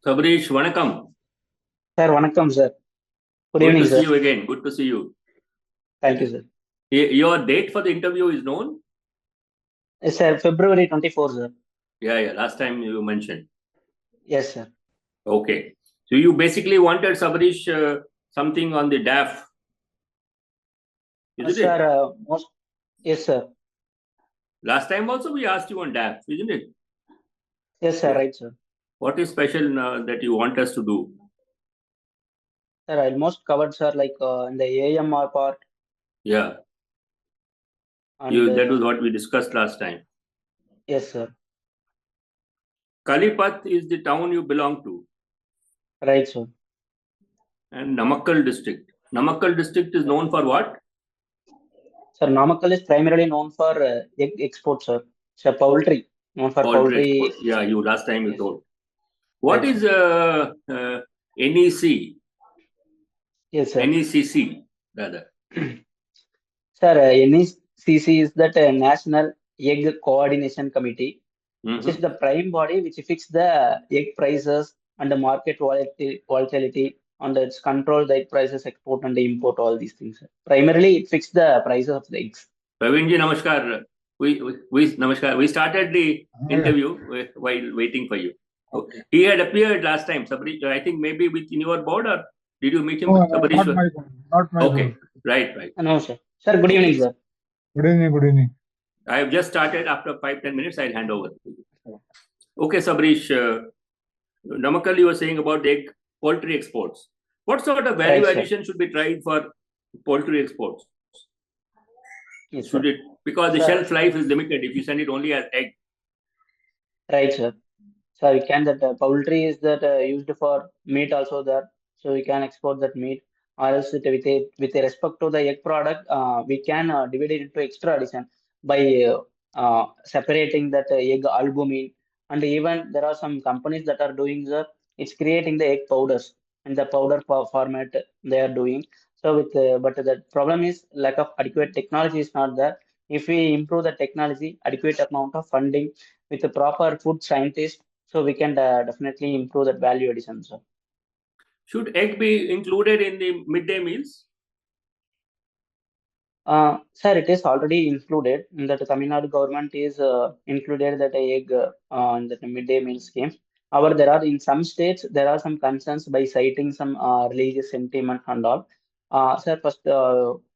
Sabarish, vanakkam. Sir, vanakkam, sir. Good Good evening, to see sir. you again. Good to see you. Thank you, sir. Your date for the interview is known? Yes, sir. February 24, sir. Yeah. Last time you mentioned. Yes, sir. Okay. So you basically wanted Sabarish something on the DAF, isn't Sir, it? yes, sir. Last time also we asked you on DAF, isn't it? Yes, sir. Right, sir. What is special that you want us to do? Sir, I almost covered, sir, like in the AMR part Yeah. and That was what we discussed last time. yes, sir. Kalipat is the town you belong to, Right, sir. and Namakkal district. Namakkal district is known for what? Sir, Namakkal is primarily known for egg export, sir. Sir, poultry, known for Poultry poultry. export. Yeah, you last time you Yes, told. What right, sir. is NEC? Yes, sir. NECC rather. Sir, NECC is that National Egg Coordination Committee, which is Mm-hmm. the prime body which fix the egg prices and the market volatility and its control the egg prices, export and import, all these things. Primarily, it fixes the prices of the eggs. Praveenji, namaskar. Namaskar. We started the Yeah. interview while waiting for you. Okay. He had appeared last time. Sabarish, I think maybe within your board, or did you meet him? No, Sabarish? not my board. Not my Okay. board. Right. No, sir. Sir, good evening, Okay. sir. Good evening. Good evening. I have just started. After 5-10 minutes, I'll hand over. Okay, Sabarish. Namakkal, you were saying about the egg poultry exports. What sort of value Right, sir. addition should be tried for poultry exports? Yes, Should sir. it, because the Sir, shelf life is limited if you send it only as egg? right, sir. So we can that poultry is that used for meat also there, so we can export that meat. Or else with a respect to the egg product, we can divide it into extra addition by separating that egg albumin. And even there are some companies that are doing the it's creating the egg powders in the powder format they are doing. So with but the problem is lack of adequate technology is not there. If we improve the technology, adequate amount of funding with the proper food scientist, so we can definitely improve that value addition, sir. Should egg be included in the midday meals? Sir, it is already included in that the Tamil Nadu government is included that egg in the midday meal scheme. However, there are in some states there are some concerns by citing some religious sentiment and all. Sir, first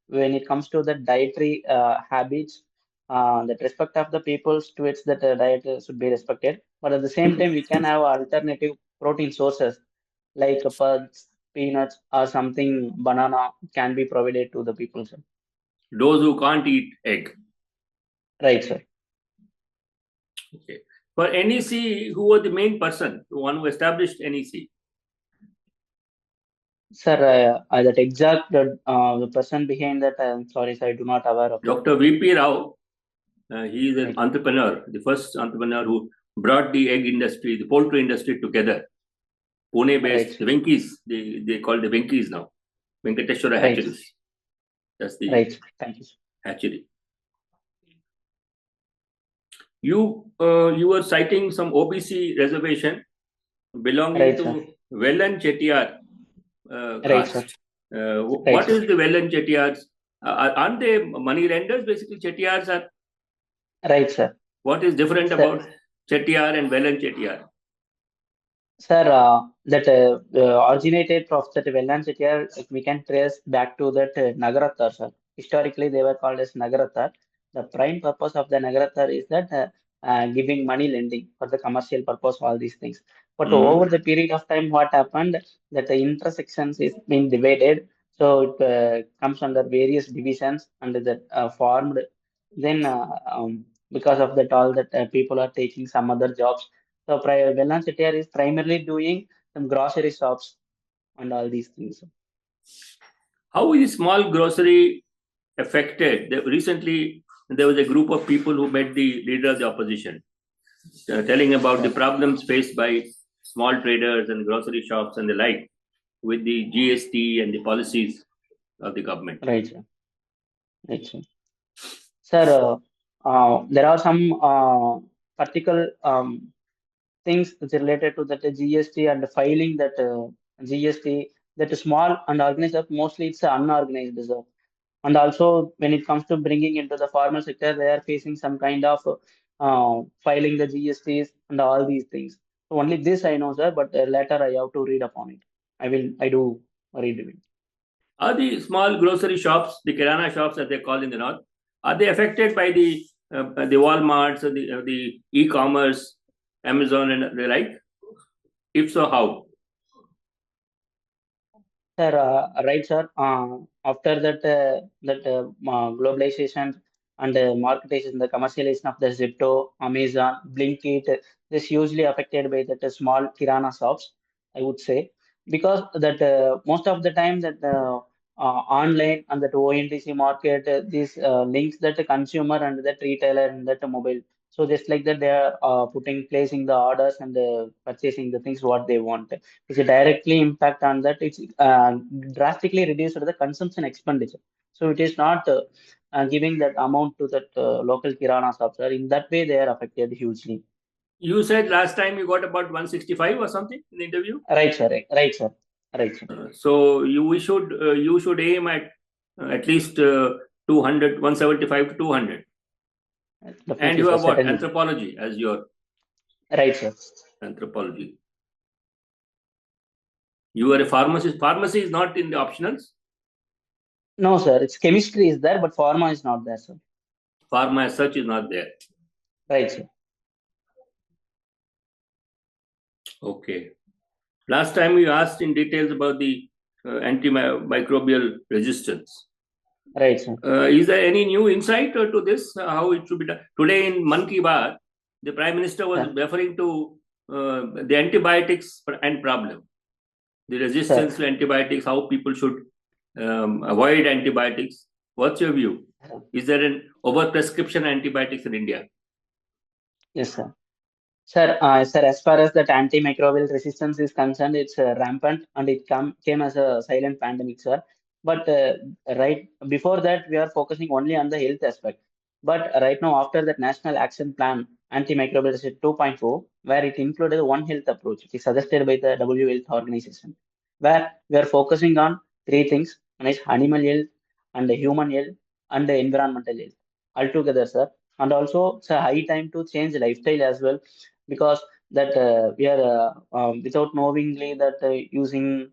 when it comes to the dietary habits, that respect of the people's to its that diet should be respected. But at the same time, we can have alternative protein sources like nuts, peanuts, or something banana can be provided to the people, sir. Those who can't eat egg. Right, sir. Okay. For NEC, who was the main person, the one who established NEC? Sir, that exact the person behind that, I'm sorry, sir, I do not aware of that. Dr. VP Rao. He is an Right, entrepreneur, the first entrepreneur who brought the egg industry, the poultry industry together. Pune right, based, the Venkies, they call the Venkies now. Venkateshwara right, hatcheries. That's the right. Thank you, sir. hatchery. You were citing some OBC reservation belonging Right, sir. to Wellan Chettiar Right, sir. caste. Right, What sir. is the Wellan Chettiars? Aren't they money lenders? Basically, Chettiars are. Right, sir. What is different Sir, about Chettiar and Wellan Chettiar? sir, that originated of that Welland Chettiar, we can trace back to that Nagarathar, sir. Historically, they were called as Nagarathar. The prime purpose of the Nagarathar is that giving money lending for the commercial purpose, all these things. But over Mm-hmm. the period of time, what happened that the intersections is being divided, so it comes under various divisions under that formed. Then, because of that, all that people are taking some other jobs, so Velan Chettiar is primarily doing some grocery shops and all these things. How is small grocery affected? Recently, there was a group of people who met the leader of the opposition, telling about the Sir. problems faced by small traders and grocery shops and the like with the GST and the policies of the government. Right, sir. Right, sir. Sir, there are some particular things which are related to that GST and filing that GST, that small and organized, mostly it's unorganized, sir. And also when it comes to bringing into the formal sector, they are facing some kind of filing the GSTs and all these things. So only this I know, sir, but later I have to read upon it. I do read it. Are the small grocery shops, the kirana shops as they call in the north, are they affected by the Walmarts, the e-commerce, Amazon and the like? If so, how? Sir, right, sir. After that globalization and marketization, the commercialization of the Zipto, Amazon, Blinkit, this hugely affected by that small kirana shops, I would say, because that most of the time that online and that ONDC market, these links that the consumer and that retailer and that mobile. So just like that, they are placing the orders and purchasing the things what they want. It's a directly impact on that. It's drastically reduced the consumption expenditure. So it is not giving that amount to that local kirana shops. Sir. In that way, they are affected hugely. You said last time you got about 165 or something in the interview. Right, sir. Right, sir. Right, sir. So you should aim at least 200, 175 to 200. Definitely, And you sir, have what? certainly. Anthropology as your Right, sir. anthropology. You are a pharmacist. Pharmacy is not in the optionals. No, sir. It's chemistry is there, but pharma is not there, sir. Pharma as such is not there. Right, sir. Okay. Last time you asked in details about the antimicrobial resistance. Right, sir. Is there any new insight to this? How it should be done? Today in Mann Ki Baat, the Prime Minister was referring to the antibiotics and problem, the resistance to antibiotics, how people should avoid antibiotics. What's your view? Is there an overprescription antibiotics in India? Yes, sir. Sir, as far as that antimicrobial resistance is concerned, it's rampant and it came as a silent pandemic, sir. But right before that, we are focusing only on the health aspect. But right now, after that National Action Plan, Antimicrobial Resistance 2.0, where it included one health approach, it is suggested by the WHO Health Organization, where we are focusing on three things: one is animal health, and the human health, and the environmental health altogether, sir. And also, it's a high time to change lifestyle as well, because that we are without knowingly that using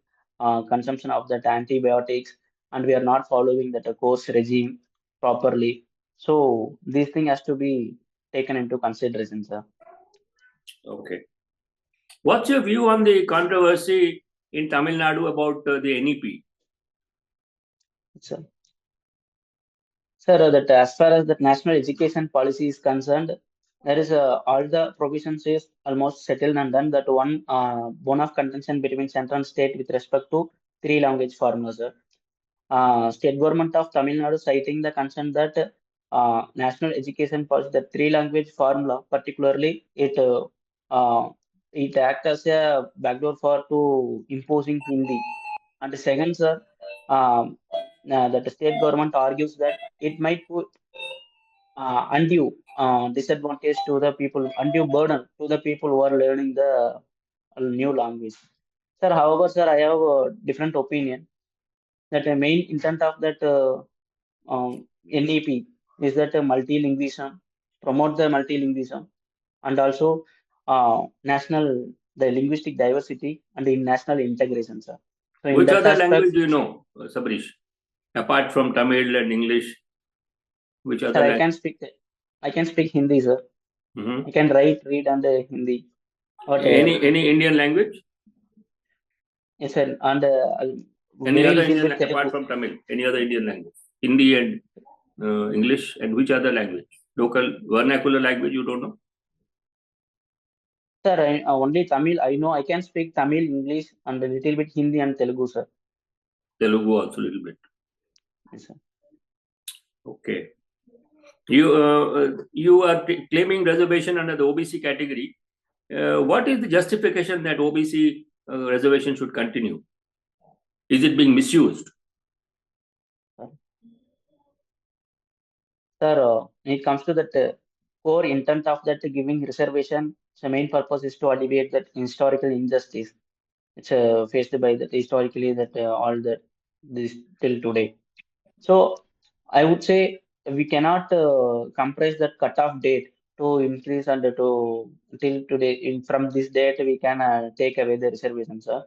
consumption of that antibiotics, and we are not following that course regime properly. So this thing has to be taken into consideration, sir. Okay. What's your view on the controversy in Tamil Nadu about the NEP? Sir, that as far as the national education policy is concerned, there is all the provisions is almost settled and done. That one bone of contention between central and state with respect to three language formula, sir. State government of Tamil Nadu citing the concern that national education policy, the three language formula, particularly it acts as a backdoor for to imposing Hindi. And the second, sir, that the state government argues that it might put undue disadvantage to the people, undue burden to the people who are learning the new language. Sir, however, sir, I have a different opinion that the main intent of that NEP is that multilingualism, promote the multilingualism, and also national the linguistic diversity and in national integration, sir. So in Which that other aspect, language do you know, Sabarish? Apart from Tamil and English, which sir, other language? I can speak Hindi, sir. Mm-hmm. I can write, read, and Hindi. But, Any Indian language? yes, sir, and Any very other little Indian bit apart Telugu. from Tamil? Any other Indian language? Hindi and English, and which other language? Local vernacular language you don't know? Sir, only Tamil. I know I can speak Tamil, English, and a little bit Hindi and Telugu, sir. Telugu also a little bit. Yes, sir. Okay. You are claiming reservation under the OBC category. What is the justification that OBC reservation should continue? Is it being misused? Sir, when it comes to that core intent of that giving reservation So main purpose is to alleviate that historical injustice. It's faced by that historically that all that this till today. So I would say we cannot compress that cutoff date to increase and to till today. From this date, we can take away the reservations, sir.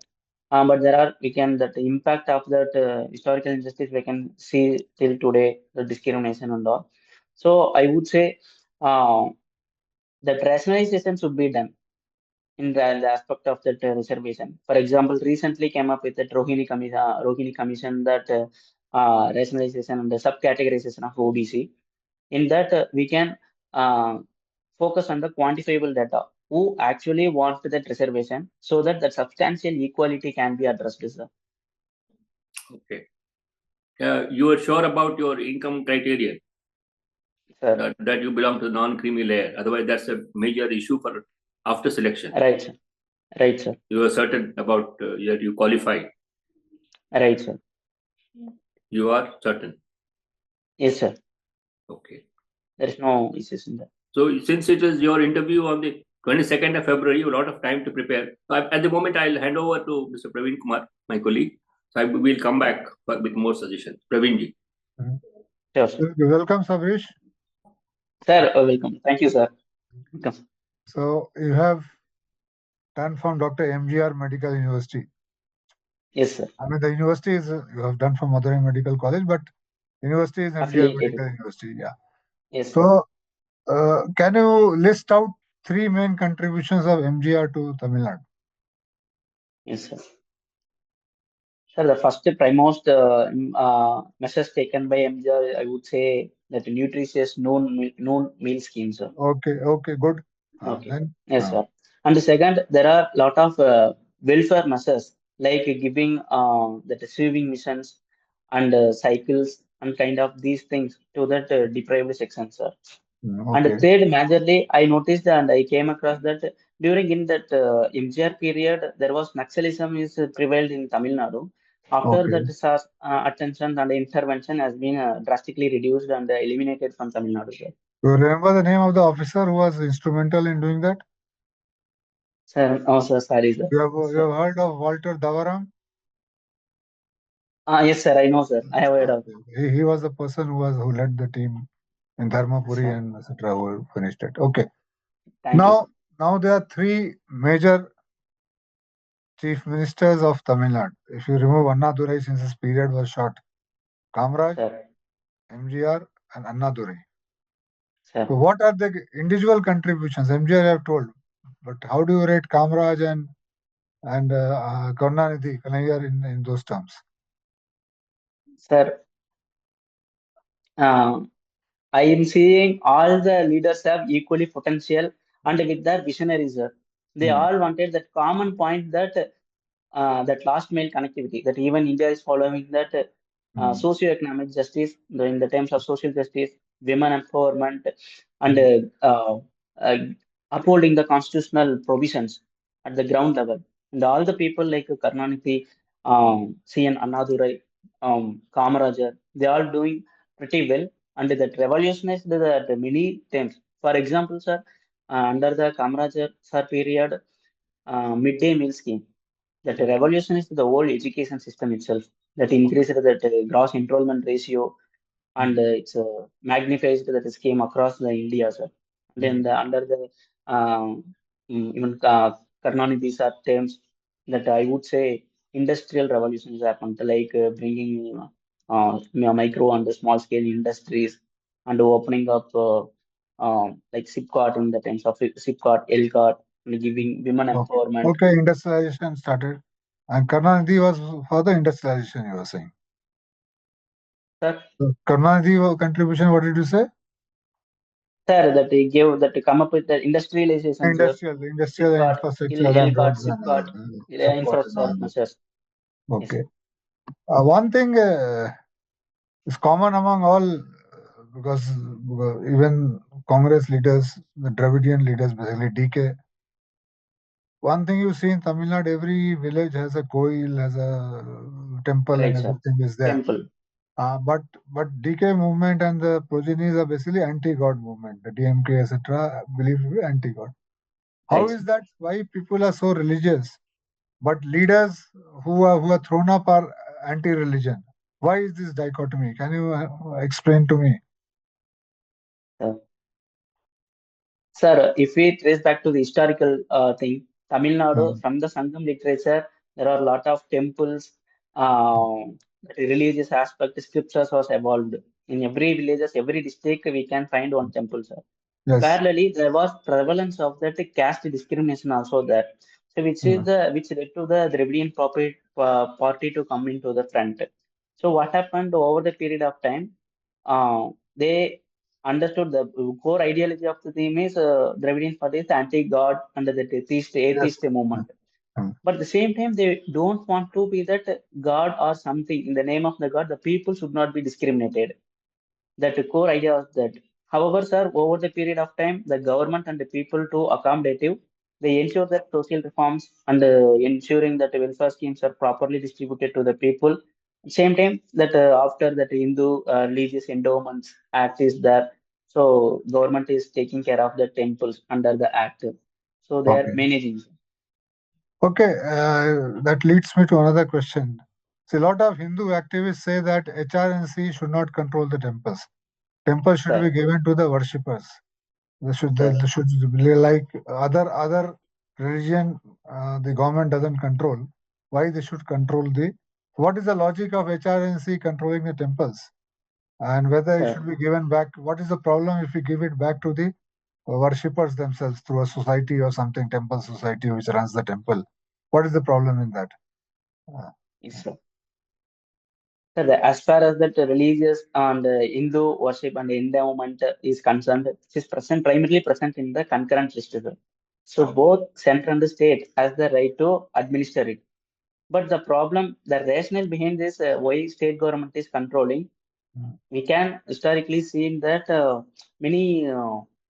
But there are we can that impact of that historical injustice we can see till today, the discrimination and all. So I would say uh, that rationalization should be done in the aspect of that reservation. For example, recently came up with the Rohini Commission that rationalization and the subcategorization of OBC. In that, we can uh, focus on the quantifiable data. Who actually wants that reservation so that the substantial equality can be addressed, sir. Okay. You are sure about your income criterion? Sir. That you belong to non-creamy layer. Otherwise, that's a major issue for after selection. Right, sir. Right, sir. You are certain about that you qualify. Right, sir. You are certain. Yes, sir. Okay. There is no issues in that. So since it is your interview on the 22nd of February, you have a lot of time to prepare. So at the moment, I'll hand over to Mr. Praveen Kumar, my colleague. So I will come back with more suggestions. Praveenji. Sure, sir. Welcome, Sabarish. Sir, welcome. Thank you, sir. Welcome. So you have done from Dr. MGR Medical University. Yes, sir. I mean, the university is you have done from Madurai Medical College, but university is MGR Medical University. Yeah. Yes. So can you list out 3 main contributions of MGR to Tamil Nadu? Yes, sir. Sir, the first primemost measures taken by MGR, I would say that nutritious noon meal scheme, sir. Okay, good. Okay. Then, yes, sir. And the second, there are a lot of welfare measures like giving the sewing missions and cycles and kind of these things to that deprived section, sir. okay. And the third, majorly, I noticed and I came across that during in that MGR period, there was Naxalism is prevailed in Tamil Nadu. After that, attention and intervention has been drastically reduced and eliminated from Tamil Nadu, sir. You remember the name of the officer who was instrumental in doing that? Sir, oh, sir, sorry, sir. You have heard of Walter Davaram? Yes, sir, I know, sir. I have heard of. He was the person who led the team in Dharmapuri and etc. who finished it. Okay. Now there are 3 major chief ministers of Tamil Nadu. If you remove Annadurai, since his period was short, Kamraj, MGR, and Annadurai. So what are the individual contributions? MGR I have told, but how do you rate Kamraj and Karunanidhi Kanaiyar in those terms? Sir, I am seeing all the leaders have equally potential and with their visionaries, sir. They all wanted that common point that that last mile connectivity, that even India is following that socio-economic justice in the terms of social justice, women empowerment, and upholding the constitutional provisions at the ground level. And all the people like Karunanidhi, CN Annadurai, Kamarajar, they are doing pretty well. And that revolutionized the many things. For example, sir, under the Kamarajar sir period, midday meal scheme, that revolutionized the whole education system itself. That increased that gross enrollment ratio and it's magnified that scheme across the India, sir. Then under the even Karnanidhi's are terms that I would say industrial revolutions happened, like bringing micro and the small scale industries and opening up like SIPCOT in the terms of SIPCOT, LCOT, and giving women empowerment. Okay, industrialization started. And Karunanidhi was for the industrialization, you were saying. Sir? So Karunanidhi contribution, what did you say? Sir, that he gave that to come up with the industrialization. Industrial infrastructure and roads and infrastructure measures. Okay. One thing is common among all, because even Congress leaders, the Dravidian leaders, basically DK. One thing you see in Tamil Nadu, every village has a koil, has a temple, and everything is there. Temple. But DK movement and the progenies are basically anti-God movement. The DMK, etc., believe to be anti-God. How Right. is that? Why people are so religious, but leaders who are thrown up are anti-religion? Why is this dichotomy? Can you explain to me? Uh, Sir, if we trace back to the historical thing, Tamil Nadu, from the Sangam literature, there are a lot of temples, religious aspect, scriptures was evolved. In every villages, every district, we can find one temple, sir. Yes. Parallelly, there was prevalence of that caste discrimination also there. So which led to the Dravidian party to come into the front. So what happened over the period of time? They understood the core ideology of the theme is Dravidian party is anti-God and the atheist movement. But at the same time, they don't want to be that God or something. In the name of the God, the people should not be discriminated. That core idea was that. However, sir, over the period of time, the government and the people to accommodative, they ensure that social reforms and ensuring that the welfare schemes are properly distributed to the people. Same time, that after that Hindu religious endowments act is there, so government is taking care of the temples under the act. So they are managing. Okay, that leads me to another question. See, a lot of Hindu activists say that HRNC should not control the temples. Temples should be given to the worshippers. They should be like other religion. The government doesn't control. Why they should control the? What is the logic of HRNC controlling the temples? And whether it should be given back? What is the problem if we give it back to the worshippers themselves through a society or something, temple society which runs the temple? What is the problem in that? Yes, sir. Sir, as far as that religious and Hindu worship and endowment is concerned, it is primarily present in the concurrent list. Sir. So both center and the state has the right to administer it. But the problem, the rationale behind this, why state government is controlling, we can historically see that many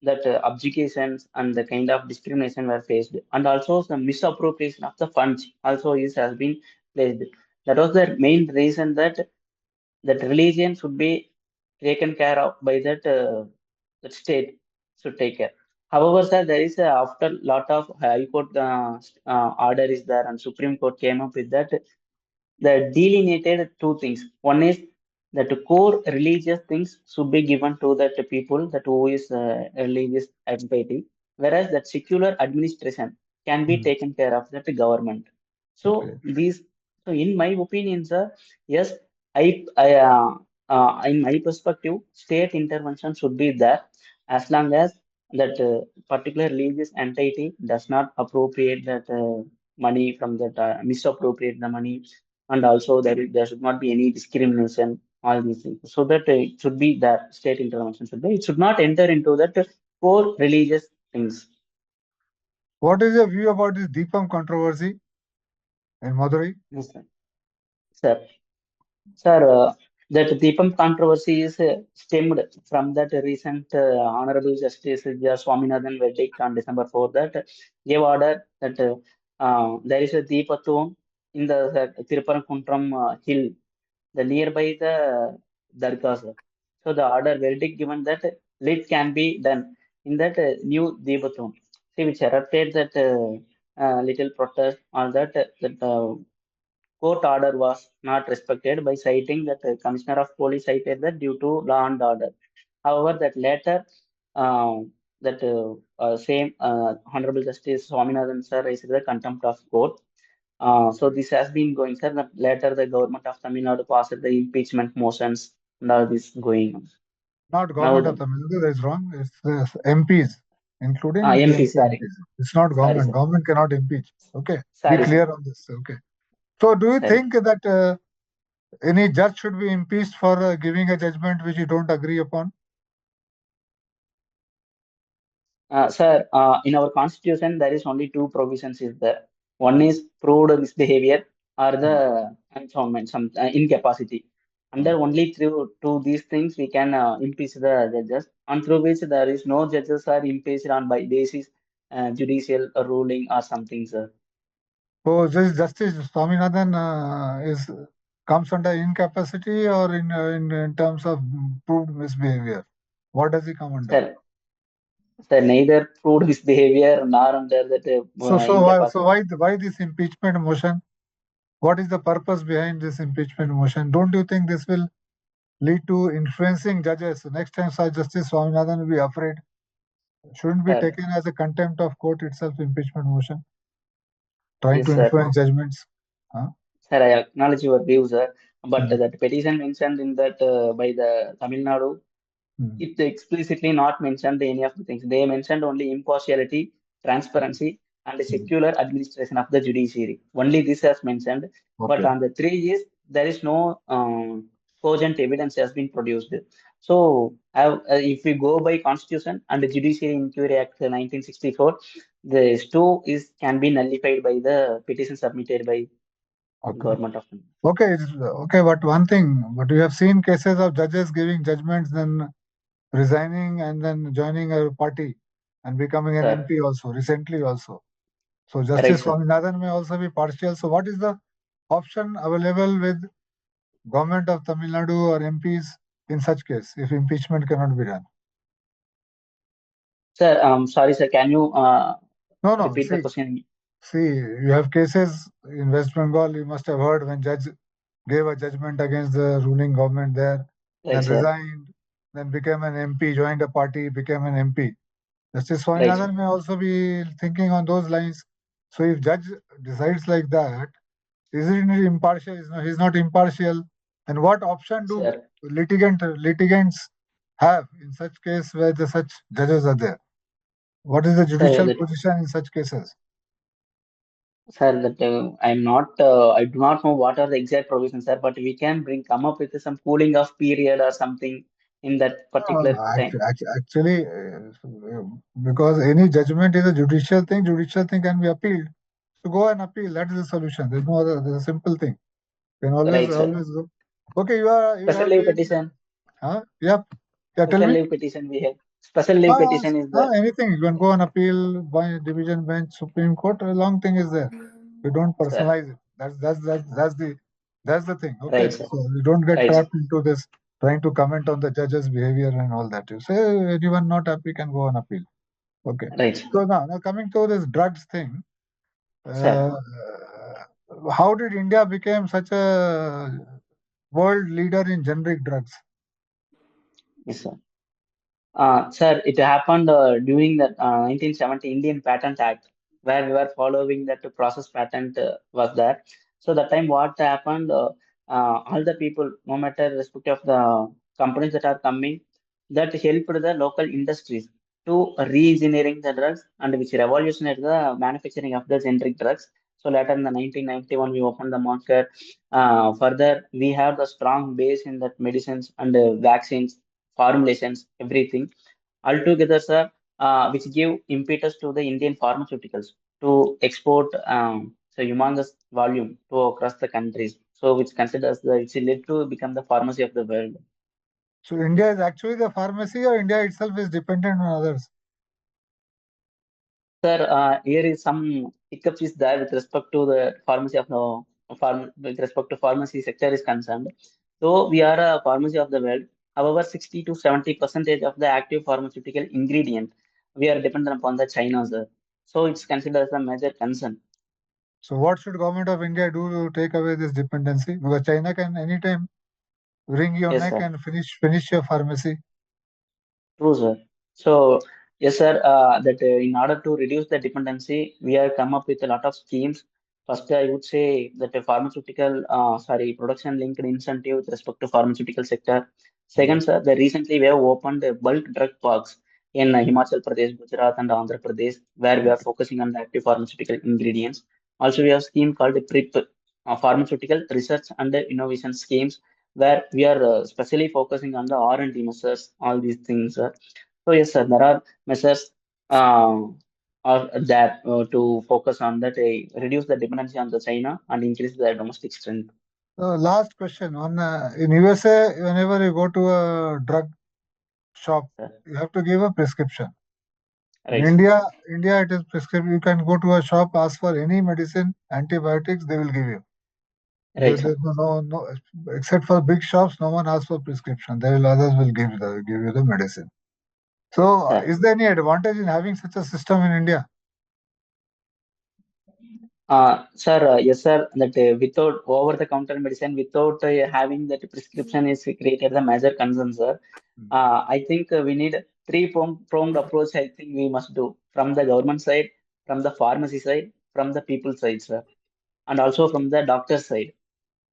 abjugations and the kind of discrimination were faced, and also some misappropriation of the funds also has been placed. That was the main reason that religion should be taken care of by that state should take care. However, sir, there is after lot of High Court order is there, and Supreme Court came up with that the delineated two things. One is that the core religious things should be given to that people that who is religious entity, whereas that secular administration can be taken care of that government. So these, so in my opinion, sir, yes, in my perspective, state intervention should be there as long as that particular religious entity does not appropriate that money from that misappropriate the money, and also there should not be any discrimination, all these things. So that it should be that state intervention should be. It should not enter into that core religious things. What is your view about this Deepam controversy in Madurai? Yes, sir. Sir, that Deepam controversy is stemmed from that recent Honorable Justice Swaminathan verdict on December 4 that gave order that there is a Deepatham in the Tiruparakuntram hill, the nearby the Dargah, sir. So the order verdict given that lit can be done in that new Deepatham. See, which erupted that little protest on that court order was not respected by citing that the Commissioner of Police cited that due to law and order. However, that later, that same Honorable Justice Swaminathan sir raised the contempt of court. So this has been going, sir. That later, the government of Tamil Nadu passed the impeachment motions and all this going on. Not government of Tamil Nadu, that is wrong. It's MPs, including MP, sorry. It's not government. Sorry, government cannot impeach. Okay, sorry, be clear on this. Okay. So, do you think that any judge should be impeached for giving a judgment which you don't agree upon? Sir, in our constitution, there is only two provisions is there. One is proved misbehavior or the enthronement, some incapacity. Under only through these things, we can impeach the judges, and through which there is no judges are impeached on by basis judicial ruling or something, sir. So, Justice Swaminathan comes under incapacity or in terms of proved misbehavior? What does he come under? Sir, Sir, neither proved his behavior nor under that So why this impeachment motion? What is the purpose behind this impeachment motion? Don't you think this will lead to influencing judges? So next time, Sir Justice Swaminathan will be afraid. Shouldn't be taken as a contempt of court itself, impeachment motion, trying to influence judgments. Sir, I acknowledge your view, sir. But that petition mentioned in that by the Tamil Nadu, it explicitly not mentioned any of the things. They mentioned only impartiality, transparency, and the secular administration of the judiciary. Only this has mentioned. But on the 3 years, there is no cogent evidence has been produced. So, if we go by Constitution and the Judiciary Inquiry Act 1964, the two can be nullified by the petition submitted by government of India. Okay, but one thing, but we have seen cases of judges giving judgments, then resigning and then joining a party and becoming an MP also, recently also. So Justice Swaminathan may also be partial. So what is the option available with government of Tamil Nadu or MPs in such case, if impeachment cannot be done? Sir, sorry, sir, can you repeat the question? See, you have cases in West Bengal, you must have heard, when judge gave a judgment against the ruling government there, then resigned, then became an MP, joined a party, became an MP. Justice Swaminathan may also be thinking on those lines. So if judge decides like that, is it impartial? He's not impartial. And what option do litigants have in such case where such judges are there? What is the judicial position in such cases? Sir, that I do not know what are the exact provisions, sir, but we can come up with some cooling off period or something in that particular time. Actually, because any judgment is a judicial thing can be appealed. So go and appeal. That is the solution. There's no other. There's a simple thing. You can always go. Okay, you special leave petition. Huh? Yep. Yeah, special leave petition we have. Special leave petition is there. Anything. You can go and appeal by division bench, Supreme Court. A long thing is there. You don't personalize it. That's the thing. Okay. Right, so you don't get trapped into this trying to comment on the judge's behavior and all that. You say anyone not happy can go and appeal. Okay. Right. So now coming to this drugs thing. How did India become such a world leader in generic drugs? Yes, sir. Sir, it happened during the 1970 Indian Patent Act, where we were following that process patent was there. So that time what happened, all the people, no matter respect of the companies that are coming, that helped the local industries to re-engineering the drugs and which revolutionized the manufacturing of the generic drugs. So later in the 1991, we opened the market. Further, we have the strong base in that medicines and vaccines, formulations, everything altogether, sir, which give impetus to the Indian pharmaceuticals to export so humongous volume to across the countries. So which considers it's led to become the pharmacy of the world. So India is actually the pharmacy, or India itself is dependent on others? Sir, here is some hiccups is there with respect to the pharmacy of the with respect to pharmacy sector is concerned. So we are a pharmacy of the world. However, 60 to 70% of the active pharmaceutical ingredient we are dependent upon the China, sir. So it's considered as a major concern. So what should government of India do to take away this dependency? Because China can anytime wring your neck and finish your pharmacy. True, sir. So yes, sir. That in order to reduce the dependency, we have come up with a lot of schemes. First, I would say that a pharmaceutical, production linked incentive with respect to pharmaceutical sector. Second, sir, recently we have opened bulk drug parks in Himachal Pradesh, Gujarat, and Andhra Pradesh, where we are focusing on the active pharmaceutical ingredients. Also, we have a scheme called the PRIP, Pharmaceutical Research and Innovation Schemes, where we are specially focusing on the R&D measures, all these things. So yes, sir, there are measures are there to focus on that, reduce the dependency on the China and increase the domestic strength. Last question on in USA, whenever you go to a drug shop, you have to give a prescription. In India, it is prescription. You can go to a shop, ask for any medicine, antibiotics, they will give you. There's no, except for big shops, no one asks for prescription. Others will give you the medicine. So, Sir. is there any advantage in having such a system in India? Sir, yes, sir. That without over-the-counter medicine, without having that prescription is created the major concern, sir. I think we need three-pronged approach. I think we must do from the government side, from the pharmacy side, from the people side, sir, and also from the doctor side.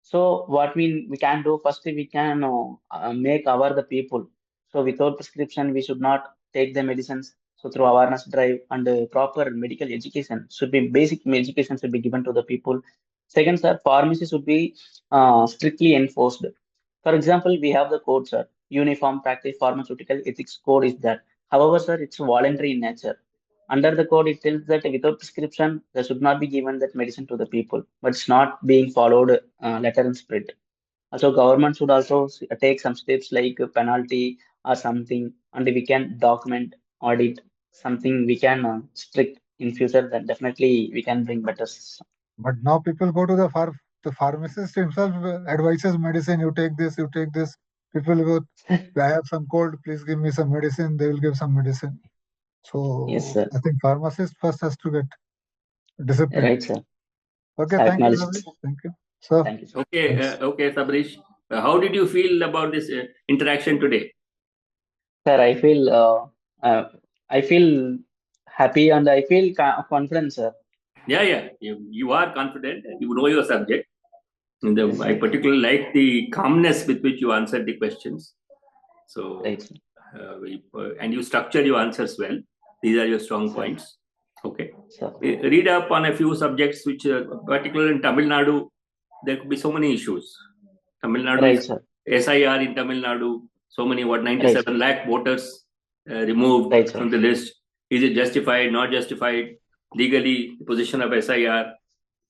So what we can do first, we can make aware the people. So without prescription, we should not take the medicines. So through awareness drive and proper medical education should be basic education should be given to the people. Second, sir, pharmacy should be strictly enforced. For example, we have the code, sir. Uniform Practice Pharmaceutical Ethics Code is that. However, sir, it's voluntary in nature. Under the code, it tells that without prescription, there should not be given that medicine to the people, but it's not being followed letter and spread. Also, government should also take some steps like a penalty or something, and we can document, audit something we can strict in future. Then definitely we can bring better system. But now people go to the pharmacist himself advises medicine. You take this, you take this. People go, I have some cold, please give me some medicine. They will give some medicine. So Yes, sir. I think pharmacist first has to get discipline. Right, sir. Okay, Sir, thank you, acknowledged. Sabrish. Thank you. Sir. Thank you, sir. Okay, Sabarish. How did you feel about this interaction today? Sir, I feel happy and I feel confident, sir. Yeah. You are confident. You know your subject. Yes, I particularly like the calmness with which you answered the questions. So, right, sir. And you structure your answers well. These are your strong points. Okay. Sir. Read up on a few subjects which, particularly in Tamil Nadu, there could be so many issues. Tamil Nadu, Right, sir. SIR in Tamil Nadu, so many 97 lakh voters removed from the list. Is it justified, not justified? Legally, the position of SIR,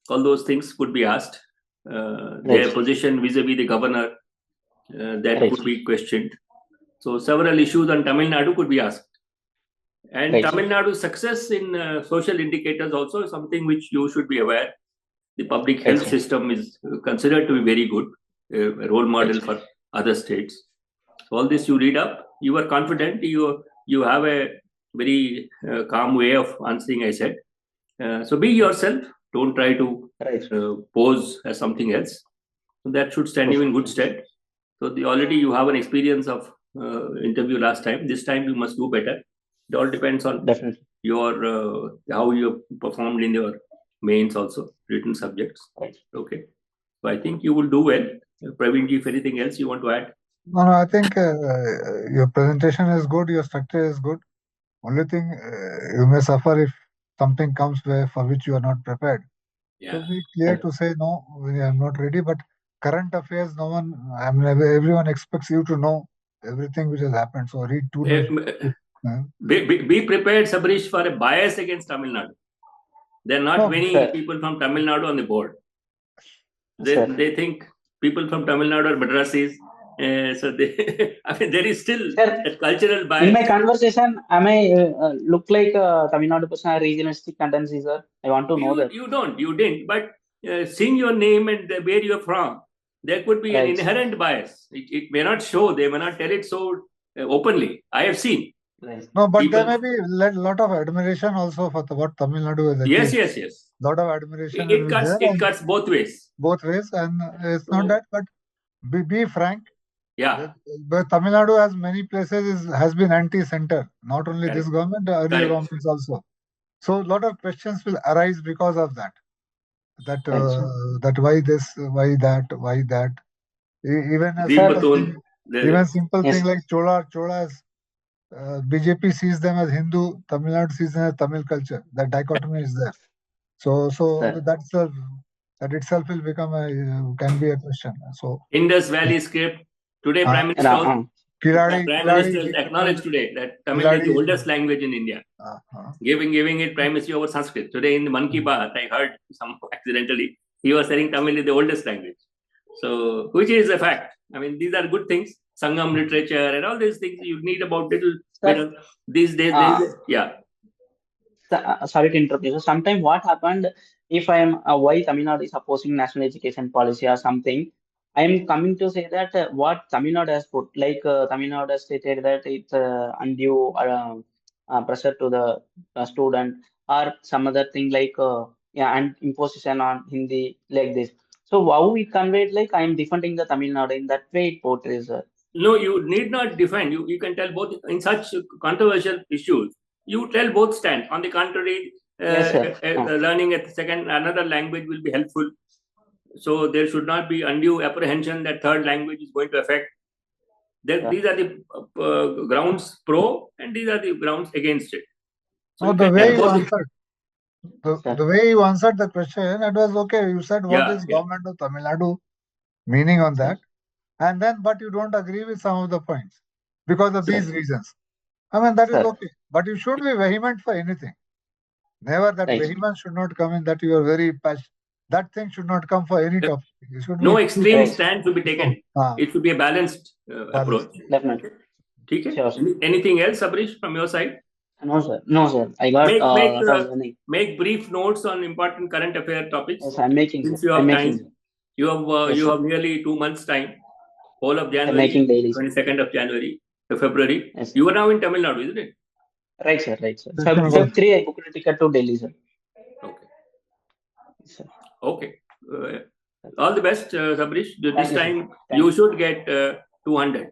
all those things could be asked. Their position vis-a-vis the governor, that could be questioned. So several issues on Tamil Nadu could be asked. And Tamil Nadu's success in social indicators also is something which you should be aware. The public health system is considered to be very good, a role model for other states. So all this you read up, you are confident, you have a very calm way of answering, I said. So be yourself, don't try to pose as something else. So that should stand you in good stead. So already you have an experience of interview last time. This time you must do better. It all depends on your how you performed in your mains also, written subjects. Okay. So I think you will do well. Praveen, if anything else you want to add? No, I think your presentation is good, your structure is good. Only thing, you may suffer if something comes where for which you are not prepared. So be clear to say, no, I am not ready, but current affairs, everyone expects you to know everything which has happened. So read too much. Be prepared, Sabarish, for a bias against Tamil Nadu. There are not many people from Tamil Nadu on the board. They think people from Tamil Nadu are Madrasis. So there is still a cultural bias. In my conversation, am I look like Tamil Nadu person or regionalistic tendencies, sir? I want to know that. You didn't. But seeing your name and where you are from, there could be an inherent bias. It may not show. They may not tell it so openly. I have seen. No, but there may be a lot of admiration also for what Tamil Nadu is achieved. Yes. Lot of admiration. It cuts both ways. Both ways, and it's not that, but be frank. Yeah. But Tamil Nadu has many places has been anti-center. Not only this government, earlier governments also. So a lot of questions will arise because of that. That why this, why that. Even simple thing like Cholas. BJP sees them as Hindu, Tamil Nadu sees them as Tamil culture. That dichotomy is there. So that itself will become can be a question. So Indus Valley script. Today, Prime Minister acknowledged today that Tamil is the oldest language in India. Giving it primacy over Sanskrit. Today in the Man Ki Baat, I heard accidentally he was saying Tamil is the oldest language. So, which is a fact. I mean, these are good things. Sangam literature and all these things you need about little these days. Sorry to interrupt you. So sometimes what happened if I am why Tamil Nadu is opposing national education policy or something, I am coming to say that what Tamil Nadu has put, like Tamil Nadu has stated that it's undue pressure to the student or some other thing like and imposition on Hindi like this. So how we convey it, like I am defending the Tamil Nadu in that way it portrays. No, you need not defend. You can tell both in such controversial issues. You tell both stand. On the contrary, Yes, sir. learning a another language will be helpful. So there should not be undue apprehension that third language is going to affect. These are the grounds pro, and these are the grounds against it. So the way you answered, the way you answered the question, it was okay. You said what is government of Tamil Nadu meaning on that, and then but you don't agree with some of the points because of these reasons. I mean that is okay, but you should be vehement for anything. Never that vehemence should not come in that you are very passionate. That thing should not come for any topic. You should no extreme stand to be taken. It should be a balanced approach. Definitely. Okay. Sure. Anything else, Sabarish, from your side? No, sir. No, sir. I got make brief notes on important current affair topics. Yes, I'm making. Since you have time, you have nearly 2 months time. Whole of January, 22nd of January to February. Yes, you are now in Tamil Nadu, isn't it? Right, sir. Right, sir. Feb 3, I booked a ticket to Delhi, sir. Okay. Yes, sir. Okay. All the best, Sabarish. This time you should get 200.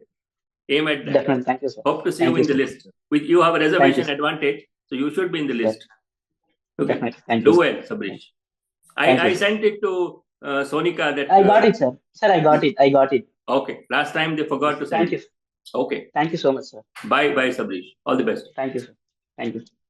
Aim at that. Definitely. Thank you, sir. Hope to see you in the list. You have a reservation advantage, so you should be in the list. Okay. Definitely. Thank you. Do well, Sabarish. I sent it to Sonika. That I got it, sir. Sir, I got it. I got it. Okay. Last time they forgot to send. Thank you. Okay. Thank you so much, sir. Bye, Sabarish. All the best. Thank you, sir. Thank you.